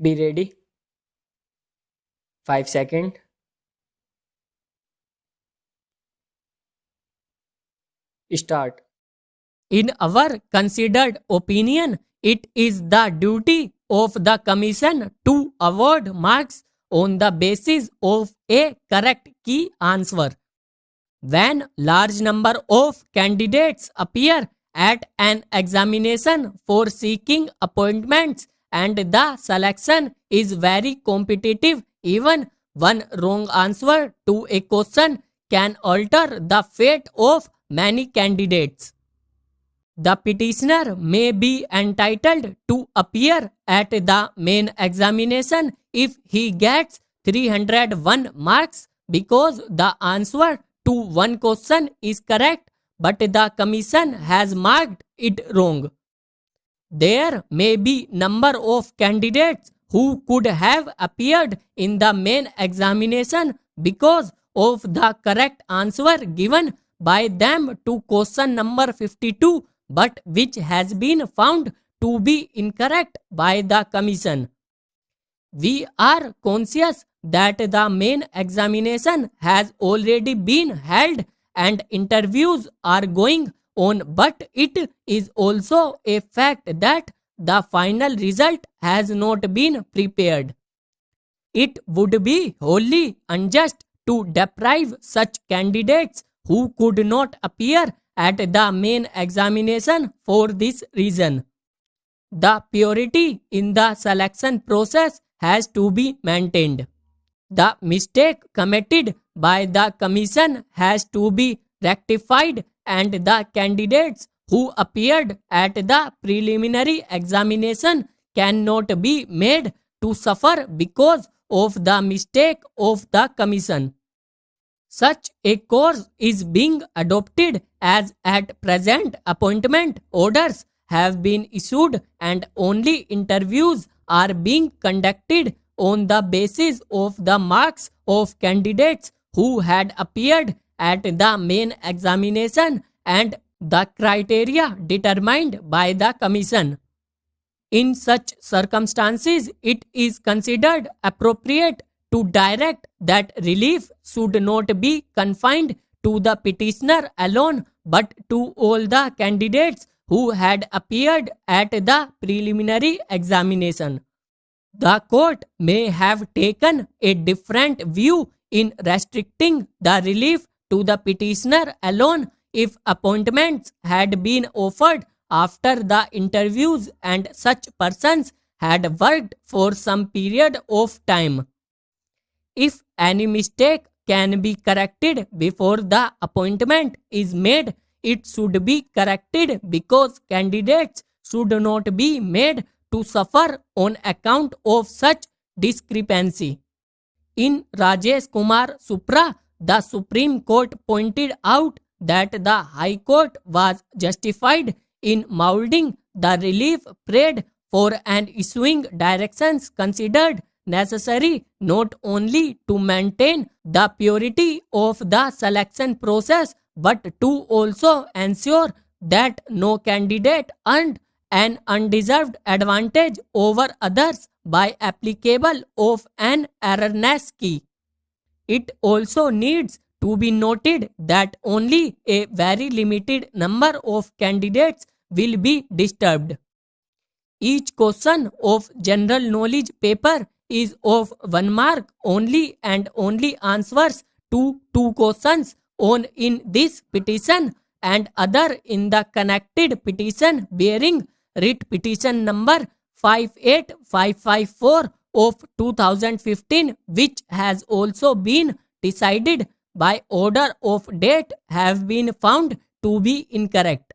Be ready. 5 seconds. Start. In our considered opinion, it is the duty of the Commission to award marks on the basis of a correct key answer. When large number of candidates appear at an examination for seeking appointments and the selection is very competitive, even one wrong answer to a question can alter the fate of many candidates. The petitioner may be entitled to appear at the main examination if he gets 301 marks because the answer to one question is correct, but the commission has marked it wrong. There may be number of candidates who could have appeared in the main examination because of the correct answer given by them to question number 52, but which has been found to be incorrect by the commission. We are conscious that the main examination has already been held and interviews are going on, but it is also a fact that the final result has not been prepared. It would be wholly unjust to deprive such candidates who could not appear at the main examination for this reason. The purity in the selection process has to be maintained. The mistake committed by the commission has to be rectified and the candidates who appeared at the preliminary examination cannot be made to suffer because of the mistake of the commission. Such a course is being adopted as at present appointment orders have been issued and only interviews are being conducted on the basis of the marks of candidates who had appeared at the main examination and the criteria determined by the commission. In such circumstances, it is considered appropriate to direct that relief should not be confined to the petitioner alone but to all the candidates who had appeared at the preliminary examination. The court may have taken a different view in restricting the relief to the petitioner alone if appointments had been offered after the interviews and such persons had worked for some period of time. If any mistake can be corrected before the appointment is made, it should be corrected because candidates should not be made to suffer on account of such discrepancy. In Rajesh Kumar Supra, the Supreme Court pointed out that the High Court was justified in moulding the relief prayed for and issuing directions considered necessary not only to maintain the purity of the selection process but to also ensure that no candidate earned an undeserved advantage over others by applicable of an erroneous key. It also needs to be noted that only a very limited number of candidates will be disturbed. Each question of general knowledge paper is of 1 mark only and only answers to 2 questions on in this petition and other in the connected petition bearing writ petition number 58554 of 2015, which has also been decided by order of date, have been found to be incorrect.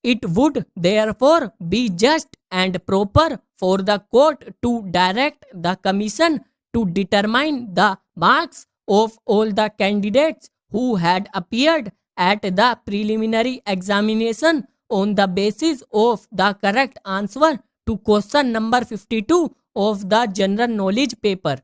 It would therefore be just and proper for the court to direct the commission to determine the marks of all the candidates who had appeared at the preliminary examination on the basis of the correct answer to question number 52 of the general knowledge paper.